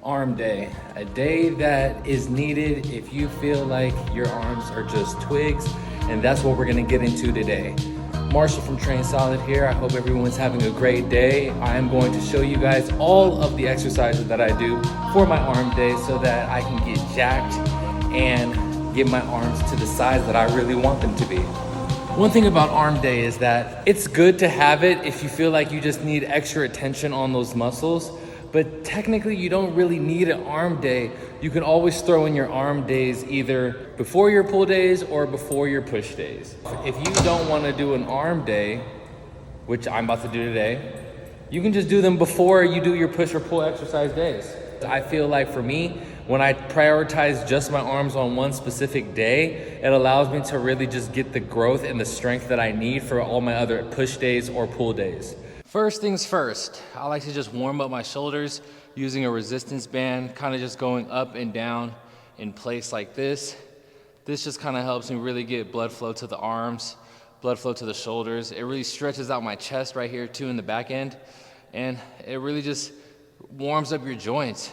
Arm day, a day that is needed if you feel like your arms are just twigs, and that's what we're gonna get into today. Marshall from Train Solid here. I hope everyone's having a great day. I am going to show you guys all of the exercises that I do for my arm day so that I can get jacked and get my arms to the size that I really want them to be. One thing about arm day is that it's good to have it if you feel like you just need extra attention on those muscles, but technically you don't really need an arm day. You can always throw in your arm days either before your pull days or before your push days. If you don't want to do an arm day, which I'm about to do today, you can just do them before you do your push or pull exercise days. I feel like for me, when I prioritize just my arms on one specific day, it allows me to really just get the growth and the strength that I need for all my other push days or pull days. First things first, I like to just warm up my shoulders using a resistance band, kind of just going up and down in place like this. This just kind of helps me really get blood flow to the arms, blood flow to the shoulders. It really stretches out my chest right here too in the back end, and it really just warms up your joints.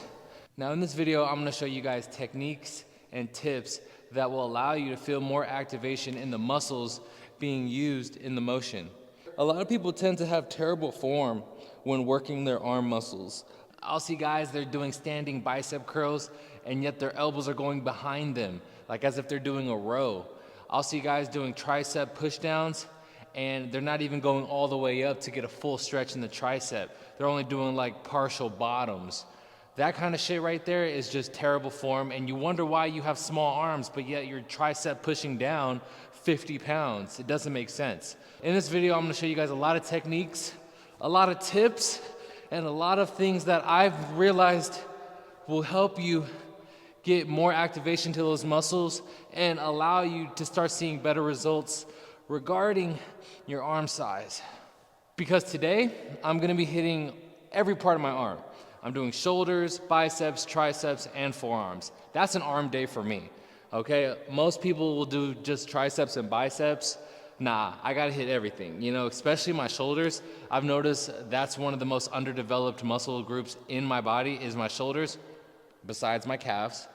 Now in this video, I'm gonna show you guys techniques and tips that will allow you to feel more activation in the muscles being used in the motion. A lot of people tend to have terrible form when working their arm muscles. I'll see guys, they're doing standing bicep curls and yet their elbows are going behind them, like as if they're doing a row. I'll see guys doing tricep pushdowns and they're not even going all the way up to get a full stretch in the tricep. They're only doing like partial bottoms. That kind of shit right there is just terrible form, and you wonder why you have small arms, but yet your tricep pushing down 50 pounds. It doesn't make sense. In this video, I'm gonna show you guys a lot of techniques, a lot of tips, and a lot of things that I've realized will help you get more activation to those muscles and allow you to start seeing better results regarding your arm size. Because today, I'm gonna be hitting every part of my arm. I'm doing shoulders, biceps, triceps, and forearms. That's an arm day for me, okay? Most people will do just triceps and biceps. Nah, I gotta hit everything, you know, especially my shoulders. I've noticed that's one of the most underdeveloped muscle groups in my body is my shoulders, besides my calves.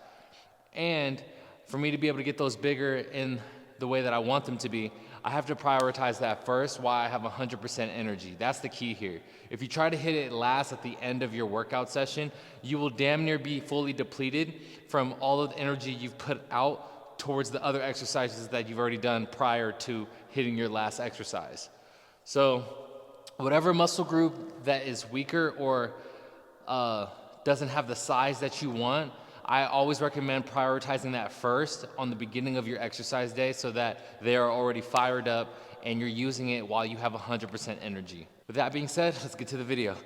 And for me to be able to get those bigger in the way that I want them to be, I have to prioritize that first while I have 100% energy. That's the key here. If you try to hit it last at the end of your workout session, you will damn near be fully depleted from all of the energy you've put out towards the other exercises that you've already done prior to hitting your last exercise. So whatever muscle group that is weaker or doesn't have the size that you want, I always recommend prioritizing that first on the beginning of your exercise day so that they are already fired up and you're using it while you have 100% energy. With that being said, let's get to the video.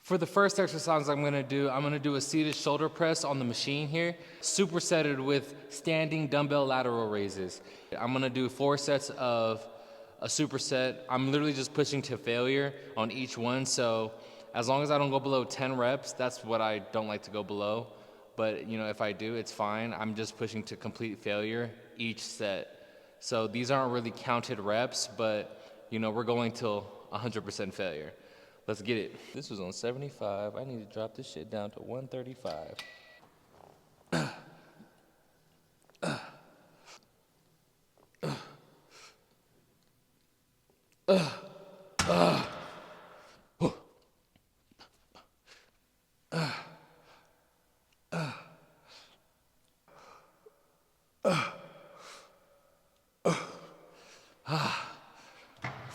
For the first exercise I'm gonna do a seated shoulder press on the machine here, supersetted with standing dumbbell lateral raises. I'm gonna do 4 sets of a superset. I'm literally just pushing to failure on each one, so as long as I don't go below 10 reps, that's what I don't like to go below. But you know, if I do, it's fine. I'm just pushing to complete failure each set. So these aren't really counted reps, but you know, we're going till 100% failure. Let's get it. This was on 75. I need to drop this shit down to 135.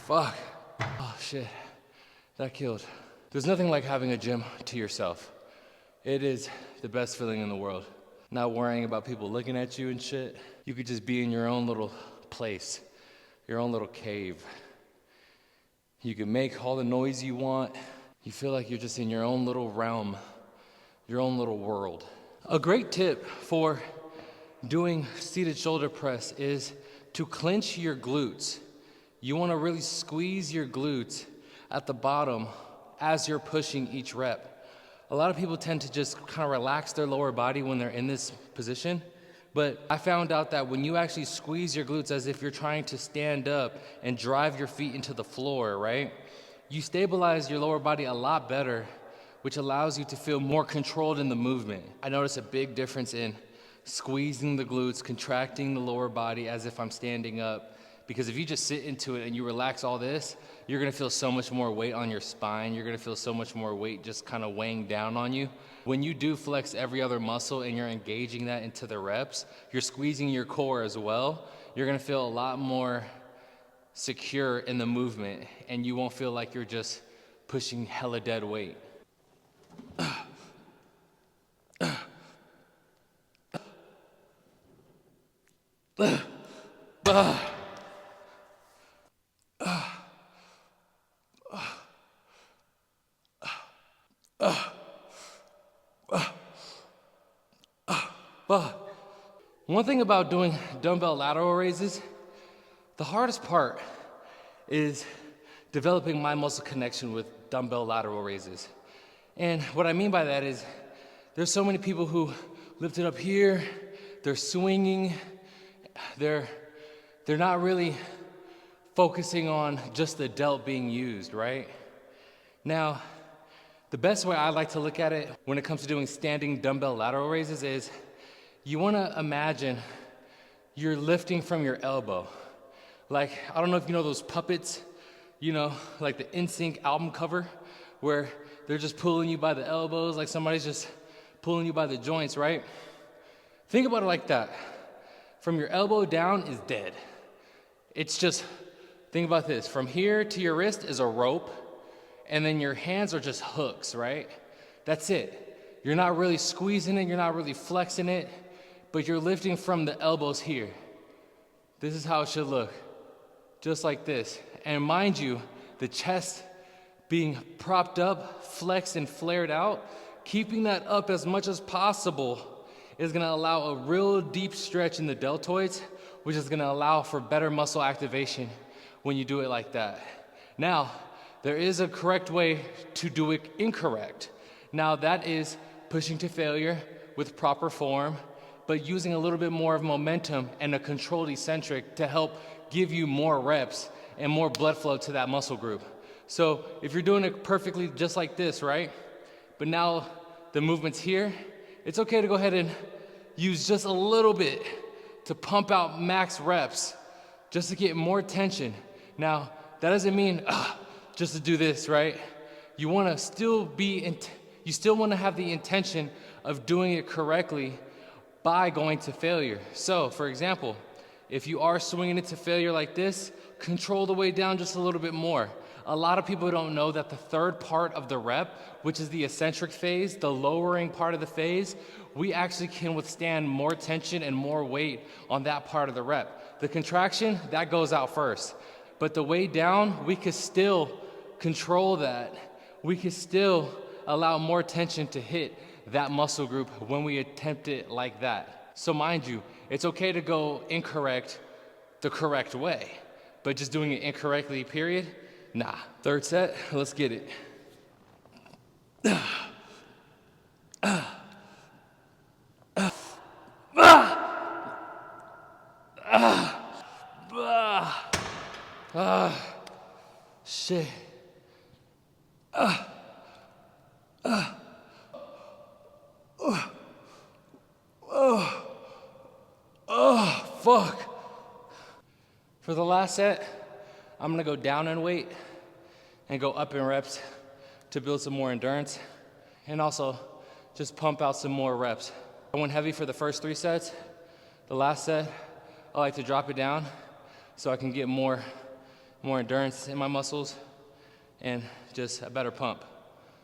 Fuck. Oh shit. That killed. There's nothing like having a gym to yourself. It is the best feeling in the world. Not worrying about people looking at you and shit. You could just be in your own little place, your own little cave. You can make all the noise you want. You feel like you're just in your own little realm, your own little world. A great tip for doing seated shoulder press is to clench your glutes. You want to really squeeze your glutes at the bottom as you're pushing each rep. A lot of people tend to just kind of relax their lower body when they're in this position, but I found out that when you actually squeeze your glutes as if you're trying to stand up and drive your feet into the floor, right? You stabilize your lower body a lot better which allows you to feel more controlled in the movement. I notice a big difference in squeezing the glutes, contracting the lower body as if I'm standing up. Because if you just sit into it and you relax all this, you're gonna feel so much more weight on your spine. You're gonna feel so much more weight just kind of weighing down on you. When you do flex every other muscle and you're engaging that into the reps, you're squeezing your core as well. You're gonna feel a lot more secure in the movement, and you won't feel like you're just pushing hella dead weight. One thing about doing dumbbell lateral raises, the hardest part is developing my muscle connection with dumbbell lateral raises. And what I mean by that is there's so many people who lift it up here, they're swinging, they're not really focusing on just the delt being used, right? Now, the best way I like to look at it when it comes to doing standing dumbbell lateral raises is you wanna imagine you're lifting from your elbow. Like, I don't know if you know those puppets, you know, like the NSYNC album cover, where they're just pulling you by the elbows, like somebody's just pulling you by the joints, right? Think about it like that. From your elbow down is dead. It's just, think about this. From here to your wrist is a rope, and then your hands are just hooks, right? That's it. You're not really squeezing it, you're not really flexing it, but you're lifting from the elbows here. This is how it should look, just like this. And mind you, the chest being propped up, flexed and flared out, keeping that up as much as possible is gonna allow a real deep stretch in the deltoids, which is gonna allow for better muscle activation when you do it like that. Now, there is a correct way to do it incorrect. Now that is pushing to failure with proper form, but using a little bit more of momentum and a controlled eccentric to help give you more reps and more blood flow to that muscle group. So if you're doing it perfectly just like this, right? But now the movement's here, it's okay to go ahead and use just a little bit to pump out max reps, just to get more tension. Now, that doesn't mean just to do this, right? You wanna still you still wanna have the intention of doing it correctly by going to failure. So, for example, if you are swinging it to failure like this, control the way down just a little bit more. A lot of people don't know that the third part of the rep, which is the eccentric phase, the lowering part of the phase, we actually can withstand more tension and more weight on that part of the rep. The contraction, that goes out first. But the way down, we could still control that. We could still allow more tension to hit that muscle group when we attempt it like that. So mind you, it's okay to go incorrect the correct way, but just doing it incorrectly, period, nah. Third set, let's get it. Shit. Fuck. For the last set, I'm gonna go down in weight and go up in reps to build some more endurance and also just pump out some more reps. I went heavy for the first 3 sets. The last set, I like to drop it down so I can get more endurance in my muscles and just a better pump.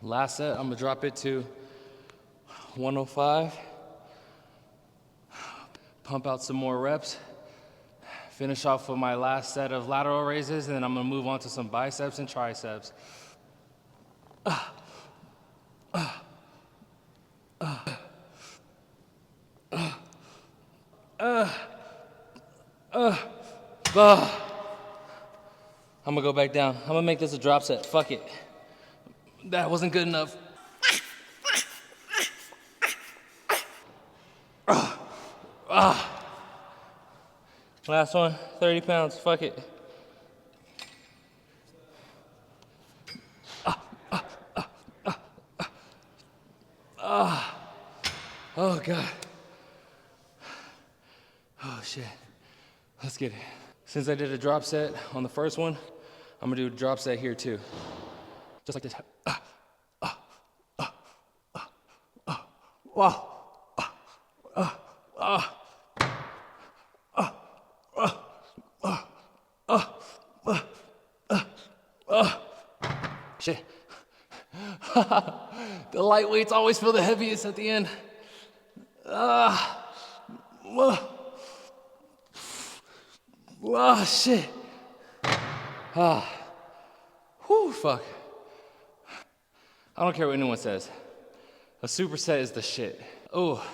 Last set, I'm gonna drop it to 105. Pump out some more reps. Finish off with my last set of lateral raises, and then I'm gonna move on to some biceps and triceps. I'm gonna go back down. I'm gonna make this a drop set. Fuck it. That wasn't good enough. Last one, 30 pounds, fuck it. Oh God. Oh shit. Let's get it. Since I did a drop set on the first one, I'm gonna do a drop set here too. Just like this. Wow. Shit. The lightweights always feel the heaviest at the end. Oh shit. Whew, fuck. I don't care what anyone says. A superset is the shit. Oh,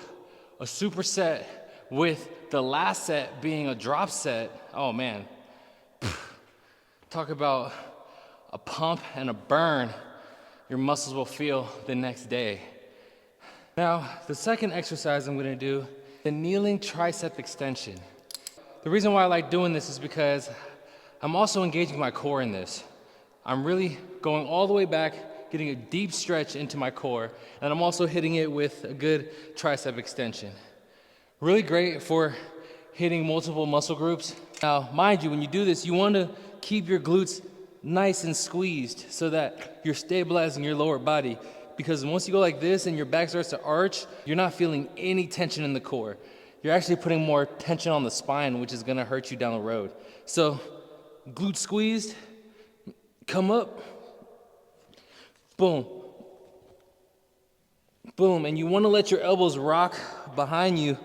a superset with the last set being a drop set. Oh man. Talk about a pump and a burn your muscles will feel the next day. Now, the second exercise I'm gonna do, the kneeling tricep extension. The reason why I like doing this is because I'm also engaging my core in this. I'm really going all the way back, getting a deep stretch into my core, and I'm also hitting it with a good tricep extension. Really great for hitting multiple muscle groups. Now, mind you, when you do this, you want to keep your glutes nice and squeezed so that you're stabilizing your lower body, because once you go like this and your back starts to arch, you're not feeling any tension in the core. You're actually putting more tension on the spine, which is gonna hurt you down the road. So, glute squeezed, come up, boom, boom, and you wanna let your elbows rock behind you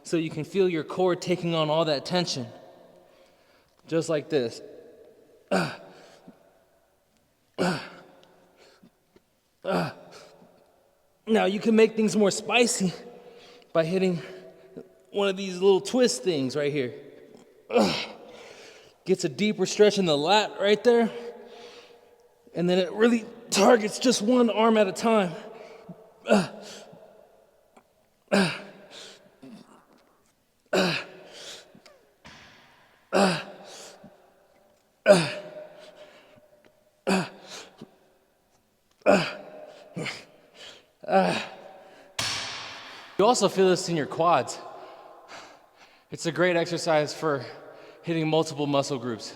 so you can feel your core taking on all that tension. Just like this. Now you can make things more spicy by hitting one of these little twist things right here. Gets a deeper stretch in the lat right there, and then it really targets just one arm at a time. You also feel this in your quads. It's a great exercise for hitting multiple muscle groups.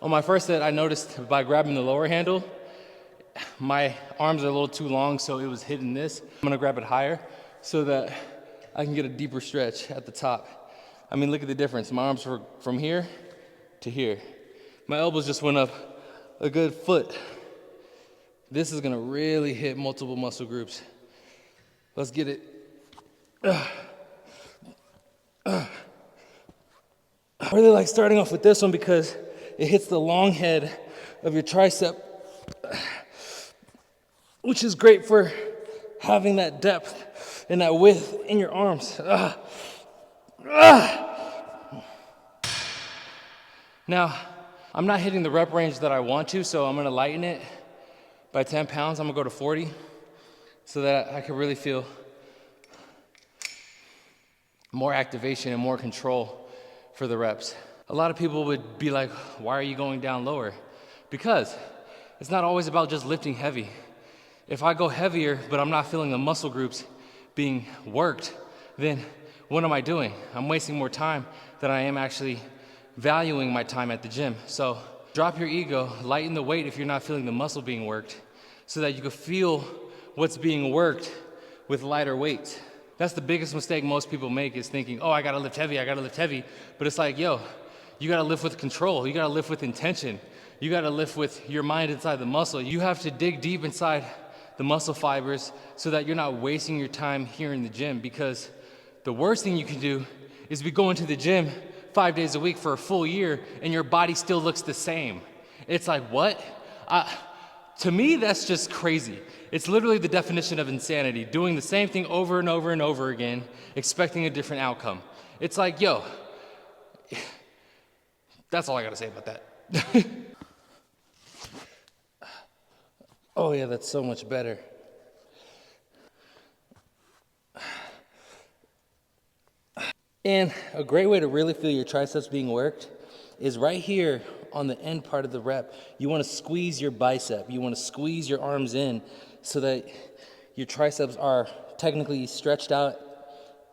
On my first set, I noticed by grabbing the lower handle, my arms are a little too long, so it was hitting this. I'm gonna grab it higher so that I can get a deeper stretch at the top. I mean, look at the difference. My arms were from here to here. My elbows just went up a good foot. This is gonna really hit multiple muscle groups. Let's get it. I really like starting off with this one because it hits the long head of your tricep, which is great for having that depth and that width in your arms. Now, I'm not hitting the rep range that I want to, so I'm gonna lighten it by 10 pounds. I'm gonna go to 40 so that I can really feel more activation and more control for the reps. A lot of people would be like, why are you going down lower? Because it's not always about just lifting heavy. If I go heavier, but I'm not feeling the muscle groups being worked, then what am I doing? I'm wasting more time than I am actually valuing my time at the gym. So drop your ego, lighten the weight if you're not feeling the muscle being worked, so that you can feel what's being worked with lighter weights. That's the biggest mistake most people make, is thinking, oh, I gotta lift heavy, I gotta lift heavy. But it's like, yo, you gotta lift with control, you gotta lift with intention, you gotta lift with your mind inside the muscle. You have to dig deep inside the muscle fibers so that you're not wasting your time here in the gym, because the worst thing you can do is be going to the gym 5 days a week for a full year and your body still looks the same. It's like, what? To me, that's just crazy. It's literally the definition of insanity, doing the same thing over and over and over again, expecting a different outcome. It's like, yo, that's all I gotta say about that. Oh yeah, that's so much better. And a great way to really feel your triceps being worked is right here on the end part of the rep. You want to squeeze your bicep. You want to squeeze your arms in so that your triceps are technically stretched out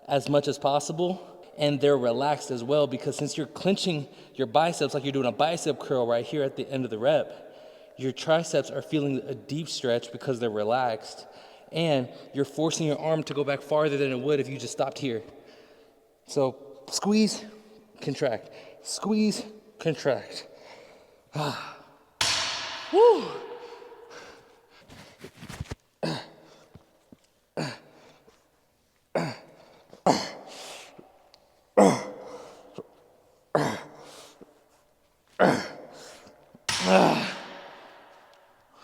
as much as possible, and they're relaxed as well, because since you're clenching your biceps like you're doing a bicep curl right here at the end of the rep, your triceps are feeling a deep stretch because they're relaxed, and you're forcing your arm to go back farther than it would if you just stopped here. So squeeze, contract, squeeze, contract. Woo!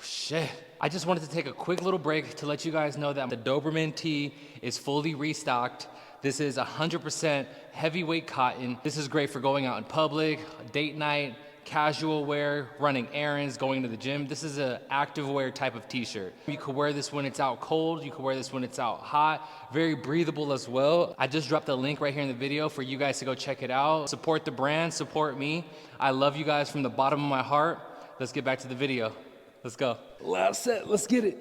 Shit. I just wanted to take a quick little break to let you guys know that the Doberman tee is fully restocked. This is 100% heavyweight cotton. This is great for going out in public, date night, casual wear, running errands, going to the gym. This is an active wear type of t-shirt. You could wear this when it's out cold. You could wear this when it's out hot. Very breathable as well. I just dropped a link right here in the video for you guys to go check it out. Support the brand, support me. I love you guys from the bottom of my heart. Let's get back to the video. Let's go. Last set, let's get it.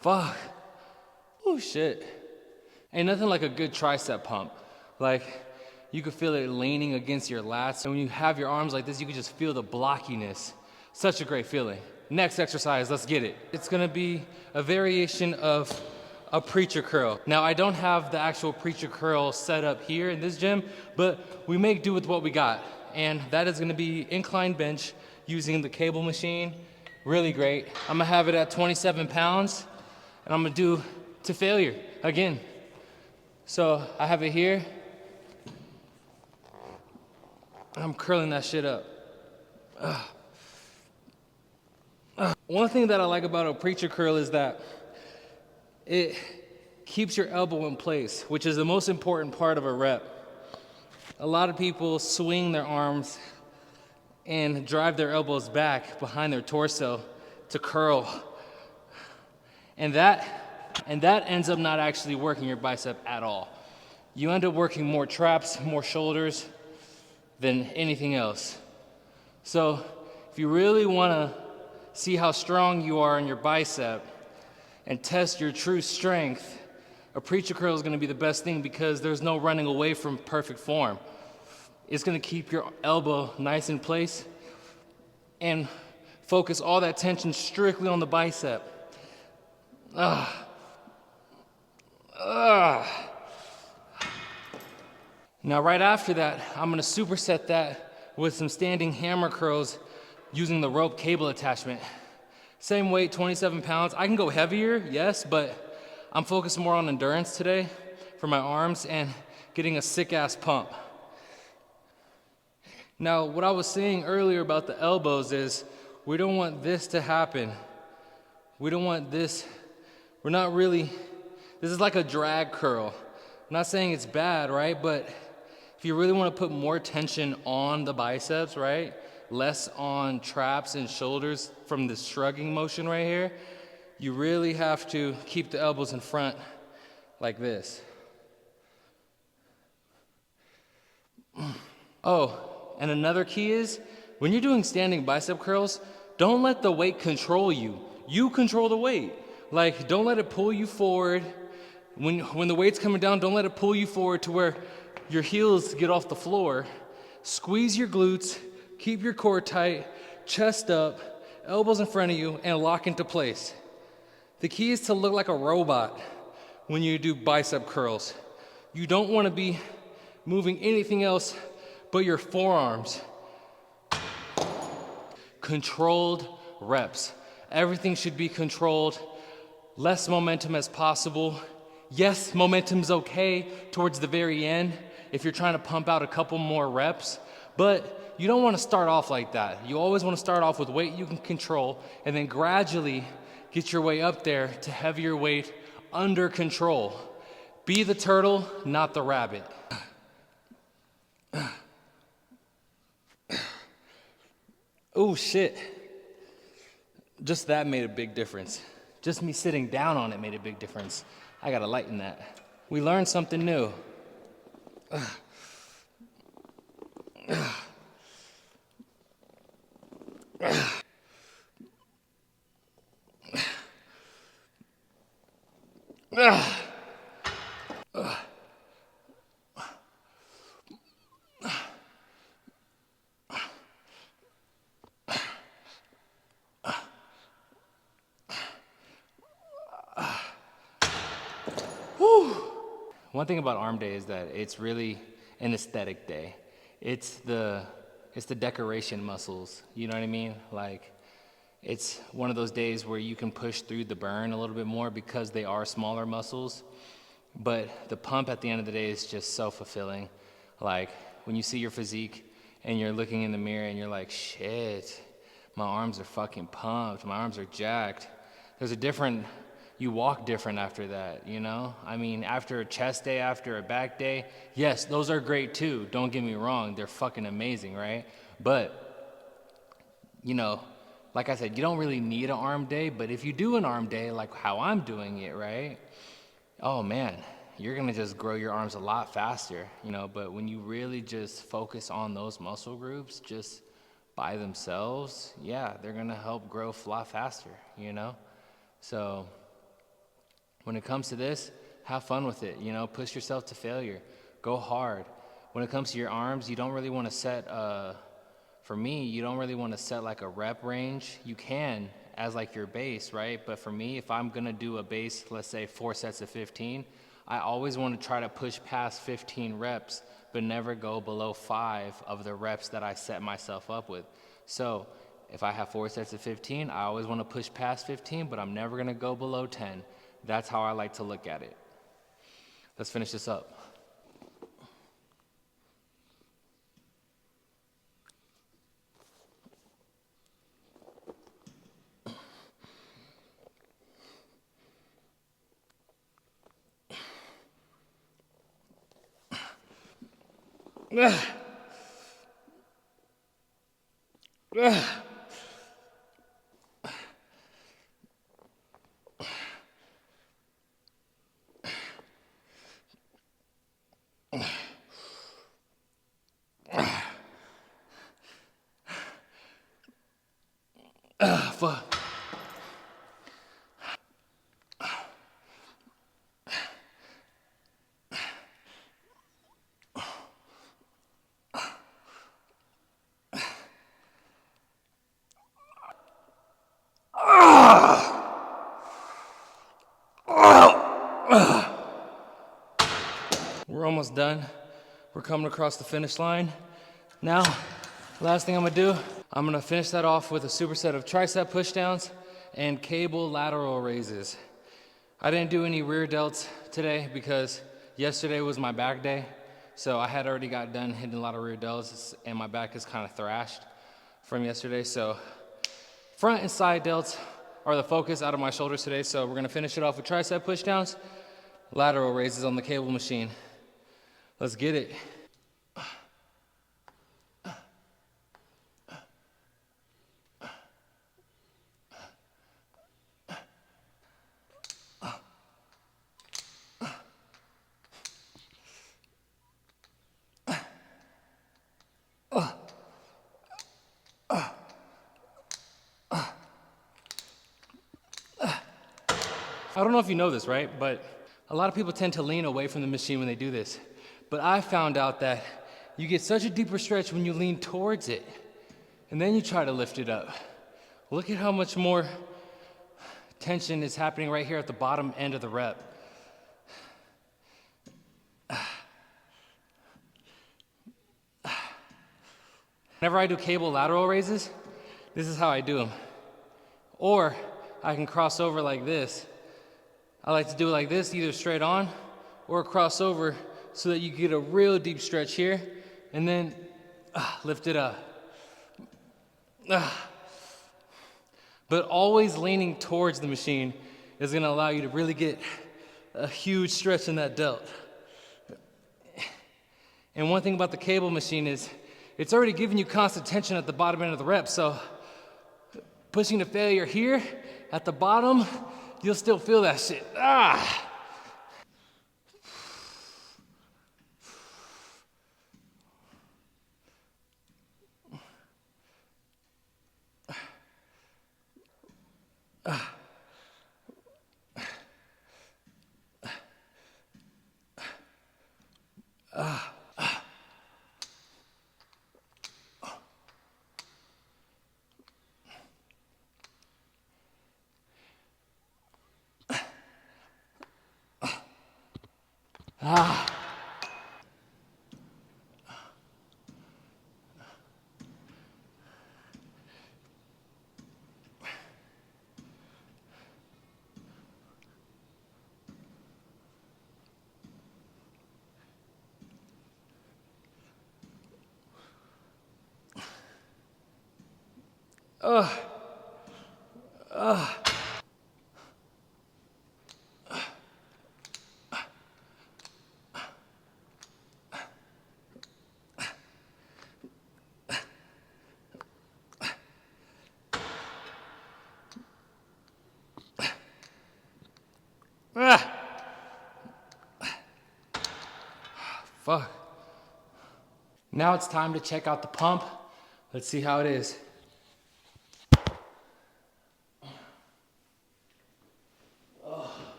Fuck. Oh shit. Ain't nothing like a good tricep pump. Like, you could feel it leaning against your lats. And when you have your arms like this, you can just feel the blockiness. Such a great feeling. Next exercise, let's get it. It's gonna be a variation of a preacher curl. Now, I don't have the actual preacher curl set up here in this gym, but we make do with what we got. And that is gonna be incline bench using the cable machine. Really great. I'm gonna have it at 27 pounds, and I'm gonna do to failure again. So I have it here. I'm curling that shit up. One thing that I like about a preacher curl is that it keeps your elbow in place, which is the most important part of a rep. A lot of people swing their arms and drive their elbows back behind their torso to curl. And that ends up not actually working your bicep at all. You end up working more traps, more shoulders than anything else. So if you really wanna see how strong you are in your bicep and test your true strength, a preacher curl is gonna be the best thing, because there's no running away from perfect form. It's gonna keep your elbow nice in place and focus all that tension strictly on the bicep. Now right after that, I'm gonna superset that with some standing hammer curls using the rope cable attachment. Same weight, 27 pounds. I can go heavier, yes, but I'm focused more on endurance today for my arms and getting a sick ass pump. Now, what I was saying earlier about the elbows is we don't want this to happen. We don't want this. This is like a drag curl. I'm not saying it's bad, right? But if you really want to put more tension on the biceps, right? Less on traps and shoulders from this shrugging motion right here, you really have to keep the elbows in front like this. Oh, and another key is, when you're doing standing bicep curls, don't let the weight control you. You control the weight. Like, don't let it pull you forward. When the weight's coming down, don't let it pull you forward to where your heels get off the floor. Squeeze your glutes, keep your core tight, chest up, elbows in front of you, and lock into place. The key is to look like a robot when you do bicep curls. You don't want to be moving anything else but your forearms. Controlled reps. Everything should be controlled. Less momentum as possible. Yes, momentum's okay towards the very end if you're trying to pump out a couple more reps, but you don't want to start off like that. You always want to start off with weight you can control and then gradually get your way up there to heavier weight under control. Be the turtle, not the rabbit. Oh shit. Just that made a big difference. Just me sitting down on it made a big difference. I gotta lighten that. We learned something new. One thing about arm day is that it's really an aesthetic day. It's the decoration muscles, you know what I mean? Like, it's one of those days where you can push through the burn a little bit more because they are smaller muscles. But the pump at the end of the day is just so fulfilling. Like, when you see your physique and you're looking in the mirror and you're like, shit, my arms are fucking pumped, my arms are jacked. You walk different after that, you know? I mean, after a chest day, after a back day, yes, those are great too, don't get me wrong, they're fucking amazing, right? But, you know, like I said, you don't really need an arm day, but if you do an arm day, like how I'm doing it, right? Oh man, you're gonna just grow your arms a lot faster, you know? But when you really just focus on those muscle groups just by themselves, yeah, they're gonna help grow a lot faster, you know? So, when it comes to this, have fun with it, you know, push yourself to failure, go hard. When it comes to your arms, you don't really want to set, for me, you don't really want to set like a rep range. You can as like your base, right? But for me, if I'm gonna do a base, let's say 4 sets of 15, I always want to try to push past 15 reps, but never go below 5 of the reps that I set myself up with. So if I have 4 sets of 15, I always want to push past 15, but I'm never gonna go below 10. That's how I like to look at it. Let's finish this up. Fuck. We're almost done. We're coming across the finish line. Now, last thing I'm gonna do, I'm gonna finish that off with a superset of tricep pushdowns and cable lateral raises. I didn't do any rear delts today because yesterday was my back day. So I had already got done hitting a lot of rear delts and my back is kind of thrashed from yesterday. So front and side delts are the focus out of my shoulders today. So we're gonna finish it off with tricep pushdowns, lateral raises on the cable machine. Let's get it. I don't know if you know this, right? But a lot of people tend to lean away from the machine when they do this. But I found out that you get such a deeper stretch when you lean towards it, and then you try to lift it up. Look at how much more tension is happening right here at the bottom end of the rep. Whenever I do cable lateral raises, this is how I do them. Or I can cross over like this. I like to do it like this, either straight on or cross over so that you get a real deep stretch here and then lift it up. But always leaning towards the machine is gonna allow you to really get a huge stretch in that delt. And one thing about the cable machine is it's already giving you constant tension at the bottom end of the rep, so pushing to failure here at the bottom, you'll still feel that shit. Fuck. Now it's time to check out the pump. Let's see how it is.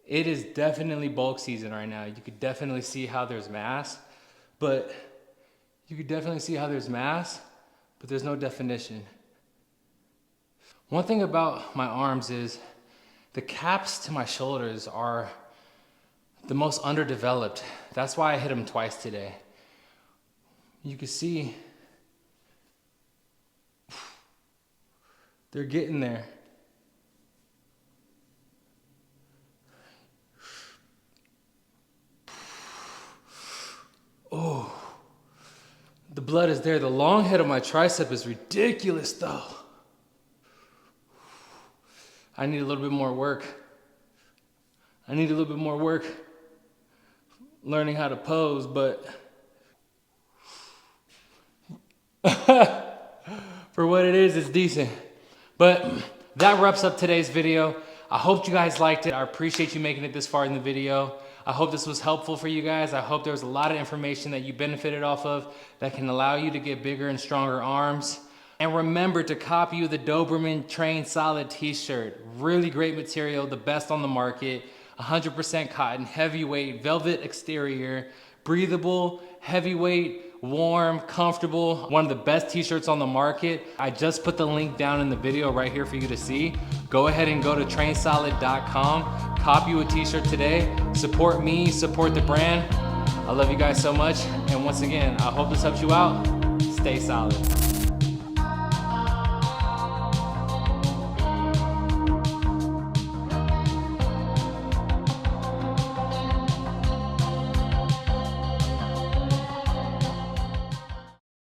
It is definitely bulk season right now. You could definitely see how there's mass, but there's no definition. One thing about my arms is the caps to my shoulders are the most underdeveloped. That's why I hit them twice today. You can see they're getting there. Oh, the blood is there. The long head of my tricep is ridiculous though. I need a little bit more work. Learning how to pose, but for what it is, it's decent. But that wraps up today's video. I hope you guys liked it. I appreciate you making it this far in the video. I hope this was helpful for you guys. I hope there was a lot of information that you benefited off of that can allow you to get bigger and stronger arms. And remember to copy the Doberman Train Solid t-shirt. Really great material, the best on the market. 100% cotton, heavyweight, velvet exterior, breathable, heavyweight, warm, comfortable. One of the best t-shirts on the market. I just put the link down in the video right here for you to see. Go ahead and go to trainsolid.com. Copy you a t-shirt today. Support me, support the brand. I love you guys so much. And once again, I hope this helps you out. Stay solid.